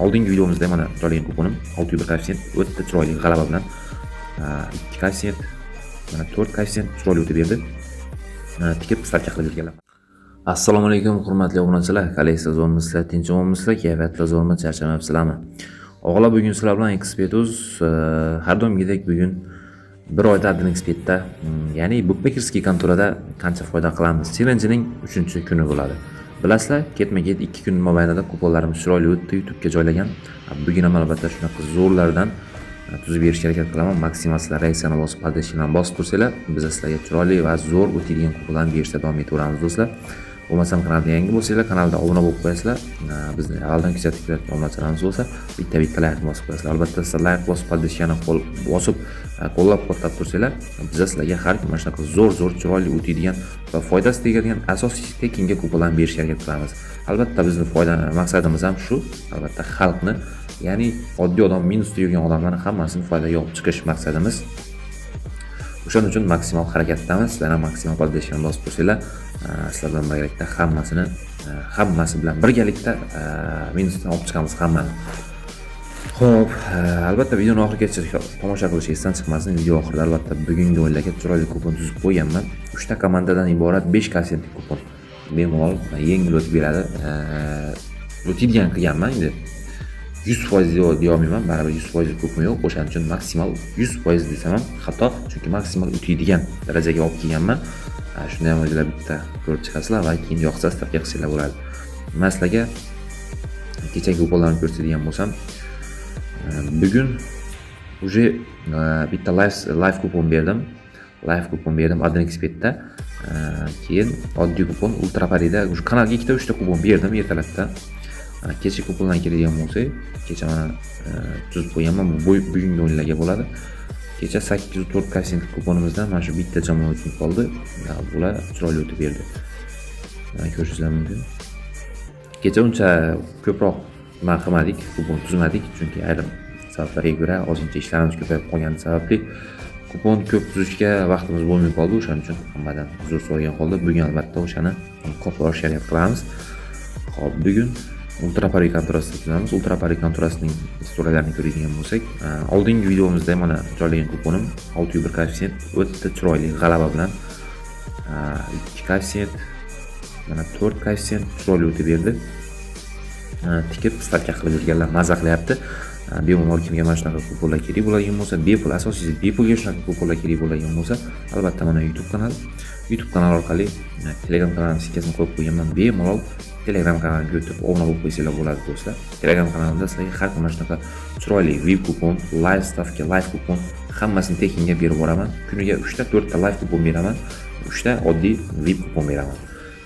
Oldingi videomizda mana joylagan kuponim 601 koeffitsient o'tdi chiroyli g'alaba bilan. 2 koeffitsient, mana 4 koeffitsient chiroyli o'tib berdi. Tikib stavka qilib yurganlar. Assalomu alaykum hurmatli obunachilar. Qalaysiz, zo'rmisizlar, tinchmisizlar, kayfiyatlar zo'rmi, charchamabsizlarmi? O'g'lar, bugun sizlar bilan Xpetuz har doimgidek bugun bir oyda adin Xpetda, ya'ni bukmakerskiy kontorada qancha foyda qilamiz challengening 3-kuni bo'ladi. Bilasizlar, ketma-ket 2 kun mobaynida kuponlarimiz chiroyli o'tdi, YouTube'ga joylagan. Bugun ham albatta shunaqa zo'rlardan tuzib berishga harakat qilaman. Maksimal sizlar reaksiyani bosib, podeshini bosib tursanglar, biz sizlarga chiroyli va zo'r o'tadigan kuponlarni berishda davom etaveramiz do'stlar. Bo'lmasam kanalga yangi bo'lsanglar, kanalda obuna bo'lib qo'yasizlar. Bizni avvaldan kuzatib kelayotgan obunachilarimiz bo'lsa, bitta like bosib qo'yasizlar. Albatta sizlar like bosib, podeshini bosib, qo'llab-quvvatlab tursanglar, biz sizlarga har kun mana shunaqa zo'r chiroyli o'tadigan va foydasi tegadigan asosiy tekinga kuponlarni berishga harakat qilamiz. Albatta bizni maqsadimiz ham shu, albatta xalqni, ya'ni oddiy odam, minusda yurgan odamlarni hammasini foydaga olib chiqish maqsadimiz. O'shaning uchun maksimal harakatdamiz. Sizlar ham maksimal podeshini bosib tursanglar, sizlar bilan birgalikda hammasi bilan birgalikda minusdan olib chiqamiz hammani. Xo'p, albatta videoni oxirigacha tomosha qilish esdan chiqmasin. Video oxirida albatta bugungi o'yinlarga chiroyli kupon tuzib qo'yganman. 3 ta komandadan iborat 5 koeffitsient kupon bemalol yengil o'tib beradi. O'tadigan qilganman endi 100% deya olmayman, baribir 100% kupon yo'q. O'shaning uchun maksimal 100% desam ham xato, chunki maksimal o'tadigan darajaga olib kelganman. Shunday ham o'zingizlar bitta ko'rib chiqasizlar va keyin yoqsa stavka qilsanglar bo'ladi. Men sizlarga kechagi kuponlarni ko'rsatadigan bo'lsam, bugun уже bitta live kupon berdim. Adin Xpetda. Keyin oddiy kupon Ultra Parida o'sha kanalga 2-3 ta kupon berdim ertalabda. Kecha kuponlarga keladigan bo'lsak, kecha mana tuzib qo'yganman. Bu bugungi o'yinlarga bo'ladi. Kecha 804 koeffitsient kuponimizdan mana shu bitta jamoa uchun qoldi. Bular chiroyli o'tib berdi. Ko'rishingiz mumkin. Kecha uncha ko'proq qilmadik, kupon tuzmadik, chunki ayrim sabablarga ko'ra ozgincha ishlarimiz ko'payib qolgani sababli kupon ko'p tuzishga vaqtimiz bo'lmay qoldi. O'shaning uchun hammadan uzr so'ragan holda bugun albatta o'shani qoplashga harakat qilamiz. Xo'p, bugun Ultra Pari kontrastini tuzamiz. Ultra Pari kontrastining istoriyalarini ko'radigan bo'lsak, oldingi videomizda mana joylagan kuponim 601 koeffitsient o'tdi chiroyli g'alaba bilan. 2 koeffitsient, mana 4 koeffitsient chiroyli o'tib berdi. Tikib stavka qilib yurganlar maza qilyapti. Bemalol kimga mana shunaqa kuponlar kerak bo'ladigan bo'lsa, bepul, asosiysi bepulga shunaqa kuponlar kerak bo'ladigan bo'lsa, albatta mana YouTube kanal orqali Telegram kanalimni sikkasini qo'yib qo'yganman. Bemalol Telegram kanaliga o'tib obuna bo'lib qo'ysanglar bo'ladi do'stlar. Telegram kanalimda sizlarga har kun mana shunaqa chiroyli VIP kupon, live stavka, live kupon hammasini tekinga berib boraman. Kuniga 3 ta 4 ta live kupon beraman, 3 ta oddiy VIP kupon beraman.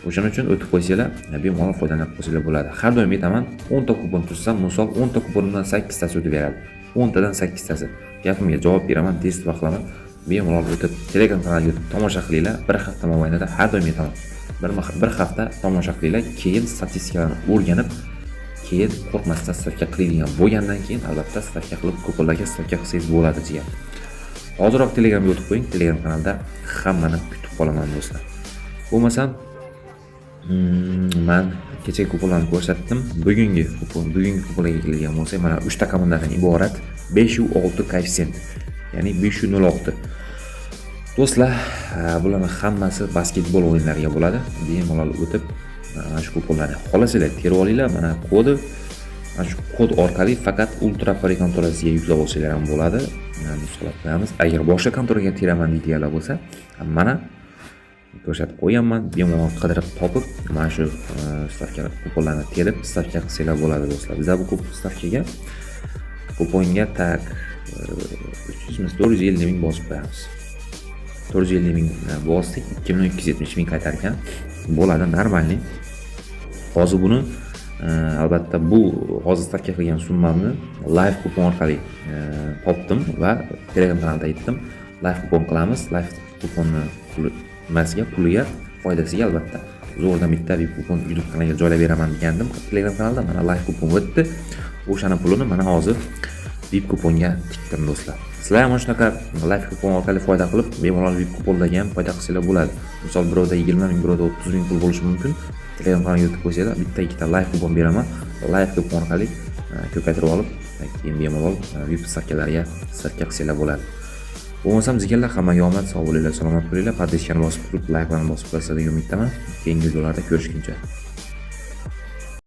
O'shaning uchun o'tib qo'ysanglar, bemalol foydalanib qo'ysanglar bo'ladi. Har doim aytaman, 10 ta kupon tutsam, misol 10 ta kuponimdan 8 tasi o'tib beradi. 10 tadan 8 tasi. Gapimga javob beraman, test vaqtlaman. Bemalol o'tib Telegram kanaliga tomosha qilinglar. Bir hafta mobaynida har doim aytaman. Bir hafta tomosha qilinglar, keyin statistikalarni o'rganib, keyin qo'rqmasdan stavka qiladigan bo'lgandan keyin albatta stavka qilib kuponlarga stavka qilsangiz bo'ladi degan. Hozirroq Telegramga o'tib qo'ying. Telegram kanalda hammani kutib qolaman do'stlar. Bo'lmasam men kechagi kuponlarni ko'rsatdim. Bugungi kuponlarga keladigan bo'lsak, mana 3 ta komandadan iborat 506 koeffitsient, ya'ni 506. Do'stlar, bularning hammasi basketbol o'yinlariga bo'ladi. Bemalol o'tib mana shu kuponlarni xohlasanglar terib olinglar. Mana kodi, mana shu kod orqali faqat Ultra Pari kontorasiga yuklab olsanglar ham bo'ladi. Nusxalab qo'yamiz. Agar boshqa kontoraga teraman deydiganlar bo'lsa, mana ko'rsatib qo'yganman. Bemalol qidirib topib, mana shu stavka kuponlarni terib stavka qilsanglar bo'ladi do'stlar. Biz bu stavkaga kuponga 450 ming bosib qo'yamiz. 450 ming bosdik, 2270 ming qaytargan bo'ladi normalniy. Hozir buni albatta bu hozir stavka qilgan summamni live kupon orqali topdim va Telegram kanalda aytdim. Live kupon qilamiz. Live kuponni puliga, foydasiga albatta zo'rdan bitta VIP kupon YouTube kanaliga joylab beraman degandim. Telegram kanalda mana live kupon o'tdi. O'shani pulini mana hozir VIP kuponga tikdim do'stlar. Sizlar ham shunaqa live kupon orqali foyda qilib, bemalol VIP kuponlarga ham foyda qilsanglar bo'ladi. Misol birovda 20 ming, birovda 30 ming pul bo'lishi mumkin. Telegram kanaliga o'tib qo'ysanglar, bitta ikkita live kupon beraman. Live kupon orqali ko'paytirib olib, keyin bemalol VIP stavkalariga stavka qilsanglar bo'ladi. Bo'lmasam jigarlar, hammaga omad, sog' bo'linglar, salomat bo'linglar. Podpishkani bosib turib, like bilan bosib qo'yasiz degan umiddaman. Keyingi videolarda ko'rishguncha.